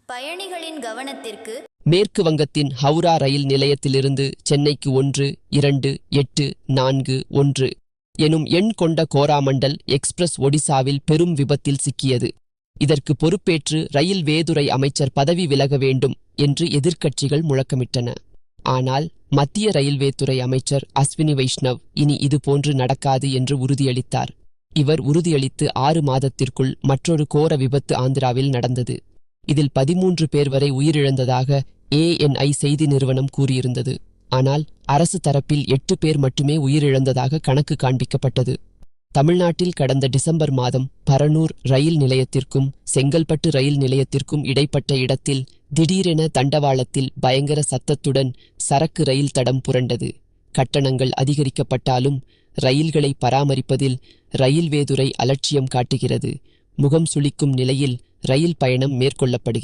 பயணிகளின் கவனத்திற்கு. மேற்கு வங்கத்தின் ஹவுரா ரயில் நிலையத்திலிருந்து சென்னைக்கு 1, 2, 8, 4, 1 எனும் எண் கொண்ட கோராமண்டல் எக்ஸ்பிரஸ் ஒடிசாவில் பெரும் விபத்தில் சிக்கியது. இதற்கு பொறுப்பேற்று ரயில்வேதுறை அமைச்சர் பதவி விலக வேண்டும் என்று எதிர்க்கட்சிகள் முழக்கமிட்டன. ஆனால் மத்திய ரயில்வேதுறை அமைச்சர் அஸ்வினி வைஷ்ணவ் இனி இதுபோன்று நடக்காது என்று உறுதியளித்தார். இவர் உறுதியளித்து 6 மாதத்திற்குள் மற்றொரு கோர விபத்து ஆந்திராவில் நடந்தது. இதில் 13 பேர் வரை உயிரிழந்ததாக ANI செய்தி நிறுவனம் கூறியிருந்தது. ஆனால் அரசு தரப்பில் 8 பேர் மட்டுமே உயிரிழந்ததாக கணக்கு காண்பிக்கப்பட்டது. தமிழ்நாட்டில் கடந்த டிசம்பர் மாதம் பரனூர் ரயில் நிலையத்திற்கும் செங்கல்பட்டு ரயில் நிலையத்திற்கும் இடைப்பட்ட இடத்தில் திடீரென தண்டவாளத்தில் பயங்கர சத்தத்துடன் சரக்கு ரயில் தடம் புரண்டது. கட்டணங்கள் அதிகரிக்கப்பட்டாலும் ரயில்களை பராமரிப்பதில் ரயில்வேதுறை அலட்சியம் காட்டுகிறது. முகம் சுளிக்கும் நிலையில் ரயில் பயணம் மேற்கொள்ளப்படுகிறது.